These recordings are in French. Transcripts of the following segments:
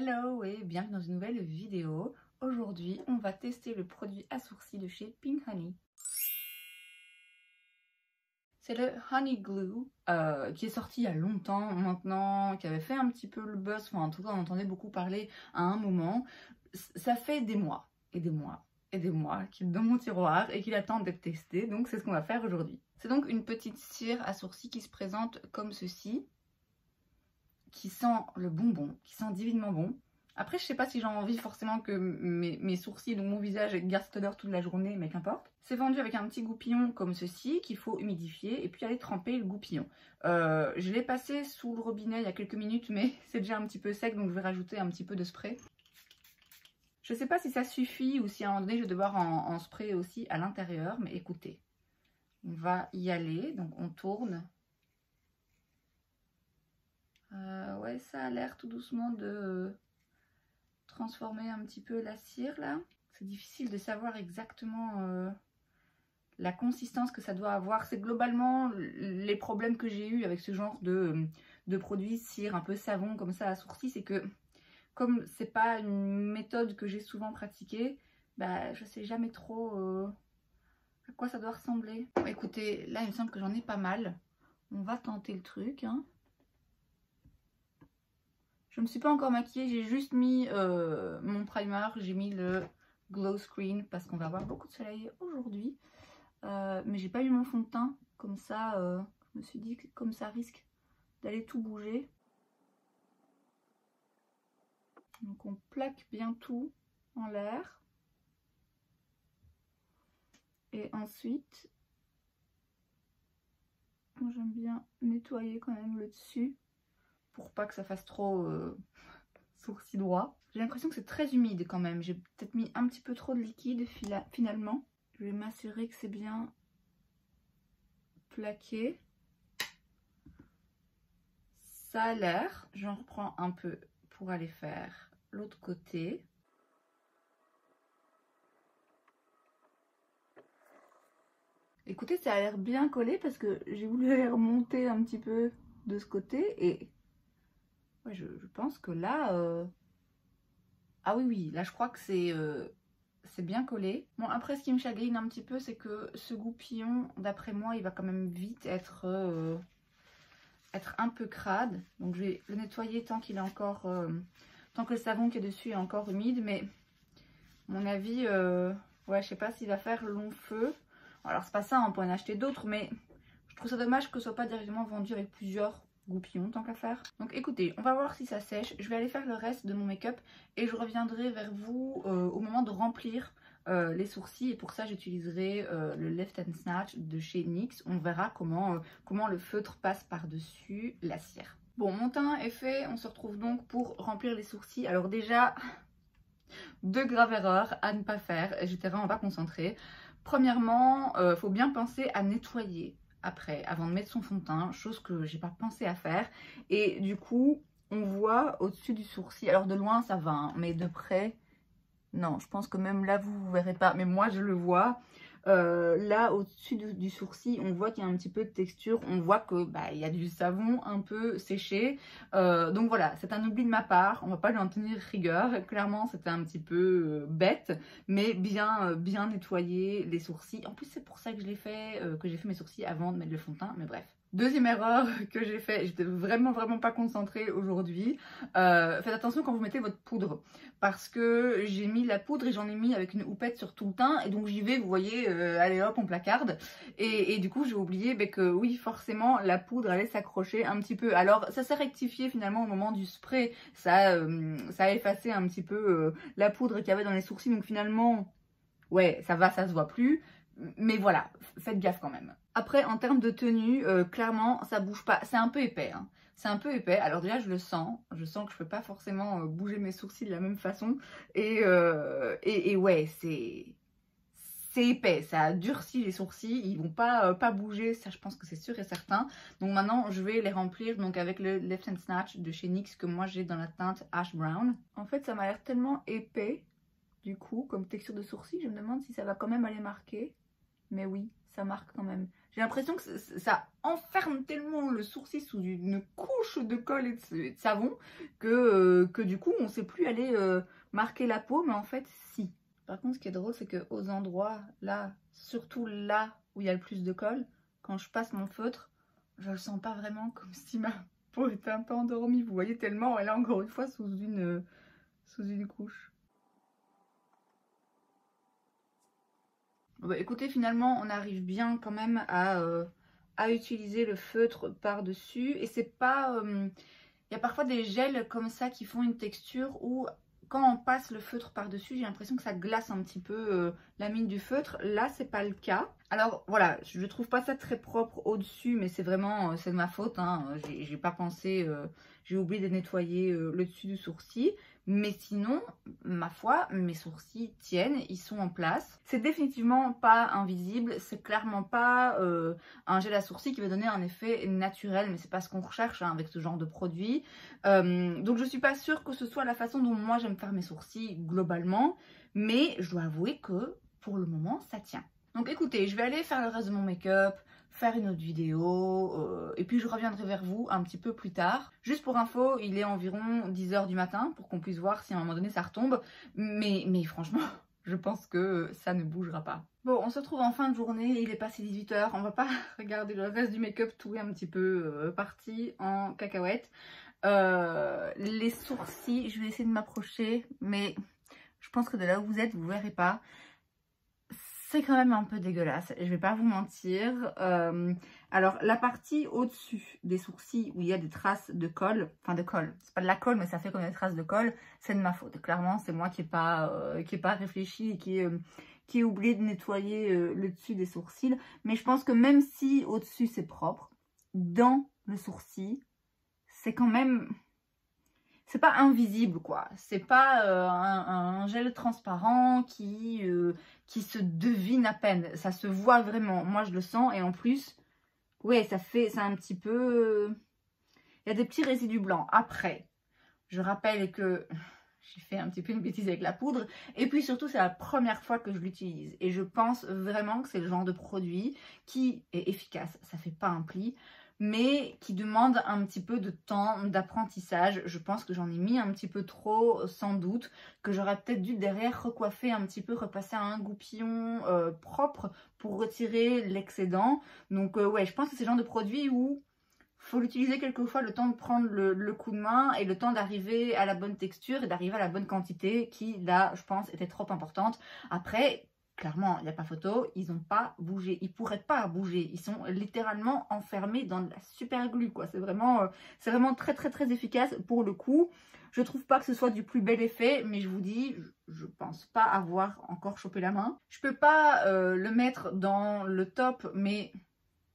Hello et bienvenue dans une nouvelle vidéo. Aujourd'hui, on va tester le produit à sourcils de chez Pink Honey. C'est le Honey Glue qui est sorti il y a longtemps maintenant, qui avait fait un petit peu le buzz, enfin en tout cas on entendait beaucoup parler à un moment. Ça fait des mois et des mois et des mois qu'il est dans mon tiroir et qu'il attend d'être testé, donc c'est ce qu'on va faire aujourd'hui. C'est donc une petite cire à sourcils qui se présente comme ceci, qui sent le bonbon, qui sent divinement bon. Après, je sais pas si j'ai envie forcément que mes sourcils, donc mon visage, gardent cette odeur toute la journée, mais qu'importe. C'est vendu avec un petit goupillon comme ceci, qu'il faut humidifier et puis aller tremper le goupillon. Je l'ai passé sous le robinet il y a quelques minutes, mais c'est déjà un petit peu sec, donc je vais rajouter un petit peu de spray. Je sais pas si ça suffit ou si à un moment donné je vais devoir en spray aussi à l'intérieur, mais écoutez, on va y aller, donc on tourne. Ouais, ça a l'air tout doucement de transformer un petit peu la cire là. C'est difficile de savoir exactement la consistance que ça doit avoir. C'est globalement les problèmes que j'ai eu avec ce genre de produits, cire un peu savon comme ça à sourcils, c'est que comme c'est pas une méthode que j'ai souvent pratiquée, bah je sais jamais trop à quoi ça doit ressembler. Bon, écoutez, là il me semble que j'en ai pas mal. On va tenter le truc, hein. Je me suis pas encore maquillée, j'ai juste mis mon primer, j'ai mis le glow screen parce qu'on va avoir beaucoup de soleil aujourd'hui. Mais j'ai pas mis mon fond de teint, comme ça je me suis dit que comme ça risque d'aller tout bouger. Donc on plaque bien tout en l'air. Et ensuite, moi j'aime bien nettoyer quand même le dessus pour pas que ça fasse trop sourcil droit. J'ai l'impression que c'est très humide quand même. J'ai peut-être mis un petit peu trop de liquide finalement. Je vais m'assurer que c'est bien plaqué. Ça a l'air. J'en reprends un peu pour aller faire l'autre côté. Écoutez, ça a l'air bien collé parce que j'ai voulu aller remonter un petit peu de ce côté et ouais, je pense que là... Ah oui, oui, là je crois que c'est bien collé. Bon, après ce qui me chagrine un petit peu, c'est que ce goupillon, d'après moi, il va quand même vite être un peu crade. Donc je vais le nettoyer tant qu'il est encore... tant que le savon qui est dessus est encore humide. Mais à mon avis, ouais, je sais pas s'il va faire long feu. Alors c'est pas ça, on peut en acheter d'autres, mais je trouve ça dommage que ce soit pas directement vendu avec plusieurs goupillons tant qu'à faire. Donc écoutez, on va voir si ça sèche. Je vais aller faire le reste de mon make-up et je reviendrai vers vous au moment de remplir les sourcils. Et pour ça j'utiliserai le Lift and Snatch de chez NYX. On verra comment le feutre passe par-dessus la cire. Bon, mon teint est fait, on se retrouve donc pour remplir les sourcils. Alors déjà, deux graves erreurs à ne pas faire, j'étais vraiment pas concentrée. Premièrement, faut bien penser à nettoyer après, avant de mettre son fond de teint, chose que j'ai pas pensé à faire. Et du coup, on voit au-dessus du sourcil, alors de loin ça va, hein, mais de près, non, je pense que même là vous verrez pas, mais moi je le vois. Là au-dessus du sourcil, on voit qu'il y a un petit peu de texture, on voit que il y a du savon un peu séché. Donc voilà, c'est un oubli de ma part, on va pas lui en tenir rigueur. Clairement c'était un petit peu bête, mais bien nettoyer les sourcils. En plus c'est pour ça que je l'ai fait, que j'ai fait mes sourcils avant de mettre le fond de teint, mais bref. Deuxième erreur que j'ai fait, j'étais vraiment pas concentrée aujourd'hui. Faites attention quand vous mettez votre poudre, parce que j'ai mis la poudre et j'en ai mis avec une houppette sur tout le teint, et donc j'y vais, vous voyez, allez hop on placarde, et du coup j'ai oublié que oui forcément la poudre allait s'accrocher un petit peu. Alors ça s'est rectifié finalement au moment du spray, ça a effacé un petit peu la poudre qu'il y avait dans les sourcils, donc finalement ouais ça va, ça se voit plus. Mais voilà, faites gaffe quand même. Après, en termes de tenue, clairement, ça bouge pas. C'est un peu épais, hein. C'est un peu épais. Alors déjà, je le sens. Je sens que je peux pas forcément bouger mes sourcils de la même façon. Et ouais, c'est épais. Ça durcit les sourcils. Ils vont pas bouger. Ça, je pense que c'est sûr et certain. Donc maintenant, je vais les remplir donc avec le Lift and Snatch de chez NYX que moi j'ai dans la teinte Ash Brown. En fait, ça m'a l'air tellement épais. Du coup, comme texture de sourcil, je me demande si ça va quand même aller marquer. Mais oui, ça marque quand même. j'ai l'impression que ça enferme tellement le sourcil sous une couche de colle et de savon que du coup on ne sait plus aller marquer la peau, mais en fait si. Par contre, ce qui est drôle, c'est qu'aux endroits là, surtout là où il y a le plus de colle, quand je passe mon feutre, je le sens pas vraiment, comme si ma peau était un peu endormie. Vous voyez, tellement elle est encore une fois sous une couche. Bah, écoutez, finalement, on arrive bien quand même à utiliser le feutre par-dessus. Et c'est pas... Il y a parfois des gels comme ça qui font une texture où, quand on passe le feutre par-dessus, j'ai l'impression que ça glace un petit peu la mine du feutre. Là, c'est pas le cas. Alors voilà, je trouve pas ça très propre au-dessus, mais c'est vraiment, c'est de ma faute, hein. J'ai pas pensé, j'ai oublié de nettoyer le dessus du sourcil. Mais sinon, ma foi, mes sourcils tiennent, ils sont en place. C'est définitivement pas invisible, c'est clairement pas un gel à sourcils qui va donner un effet naturel, mais c'est pas ce qu'on recherche hein, avec ce genre de produit. Donc je suis pas sûre que ce soit la façon dont moi j'aime faire mes sourcils globalement, mais je dois avouer que pour le moment ça tient. Donc écoutez, je vais aller faire le reste de mon make-up, faire une autre vidéo et puis je reviendrai vers vous un petit peu plus tard. Juste pour info, il est environ 10 h du matin pour qu'on puisse voir si à un moment donné ça retombe. Mais franchement, je pense que ça ne bougera pas. Bon, on se retrouve en fin de journée, il est passé 18 h. On va pas regarder le reste du make-up, tout est un petit peu parti en cacahuète. Les sourcils, je vais essayer de m'approcher, mais je pense que de là où vous êtes, vous verrez pas. C'est quand même un peu dégueulasse, je vais pas vous mentir. Alors la partie au-dessus des sourcils où il y a des traces de colle, enfin de colle, c'est pas de la colle mais ça fait comme des traces de colle, c'est de ma faute. Clairement c'est moi qui n'ai pas réfléchi et qui ai oublié de nettoyer le dessus des sourcils. Mais je pense que même si au-dessus c'est propre, dans le sourcil, c'est quand même... C'est pas invisible quoi, c'est pas un gel transparent qui se devine à peine, ça se voit vraiment, moi je le sens et en plus, ouais c'est un petit peu, il y a des petits résidus blancs. Après, je rappelle que j'ai fait un petit peu une bêtise avec la poudre et puis surtout c'est la première fois que je l'utilise et je pense vraiment que c'est le genre de produit qui est efficace, ça fait pas un pli, mais qui demande un petit peu de temps d'apprentissage. Je pense que j'en ai mis un petit peu trop, sans doute, que j'aurais peut-être dû derrière recoiffer un petit peu, repasser à un goupillon propre pour retirer l'excédent. Donc ouais, je pense que c'est le genre de produit où faut l'utiliser quelquefois, le temps de prendre le coup de main et le temps d'arriver à la bonne texture et d'arriver à la bonne quantité qui, là, je pense, était trop importante. Après... Clairement, il n'y a pas photo, ils n'ont pas bougé, ils ne pourraient pas bouger, ils sont littéralement enfermés dans de la super glue quoi. C'est vraiment très très très efficace pour le coup. Je trouve pas que ce soit du plus bel effet, mais je vous dis, je pense pas avoir encore chopé la main. Je peux pas le mettre dans le top, mais...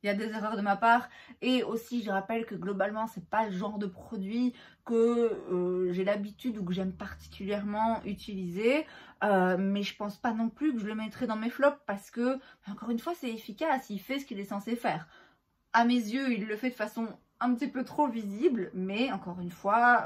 Il y a des erreurs de ma part et aussi je rappelle que globalement c'est pas le genre de produit que j'ai l'habitude ou que j'aime particulièrement utiliser, mais je pense pas non plus que je le mettrai dans mes flops parce que encore une fois c'est efficace, il fait ce qu'il est censé faire. À mes yeux il le fait de façon un petit peu trop visible, mais encore une fois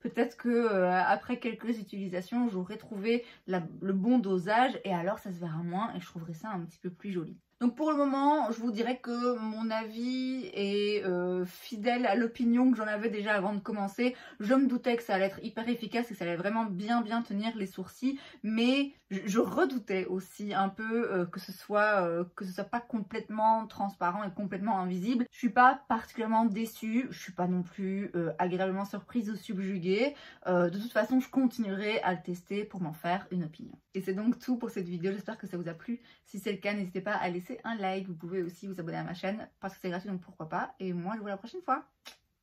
peut-être que après quelques utilisations j'aurai trouvé le bon dosage et alors ça se verra moins et je trouverai ça un petit peu plus joli. Donc pour le moment, je vous dirais que mon avis est fidèle à l'opinion que j'en avais déjà avant de commencer. Je me doutais que ça allait être hyper efficace et que ça allait vraiment bien tenir les sourcils, mais je redoutais aussi un peu que ce soit pas complètement transparent et complètement invisible. Je suis pas particulièrement déçue, je suis pas non plus agréablement surprise ou subjuguée. De toute façon, je continuerai à le tester pour m'en faire une opinion. Et c'est donc tout pour cette vidéo, j'espère que ça vous a plu. Si c'est le cas, n'hésitez pas à laisser un like, vous pouvez aussi vous abonner à ma chaîne parce que c'est gratuit donc pourquoi pas. Et moi je vous vois la prochaine fois.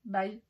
Bye.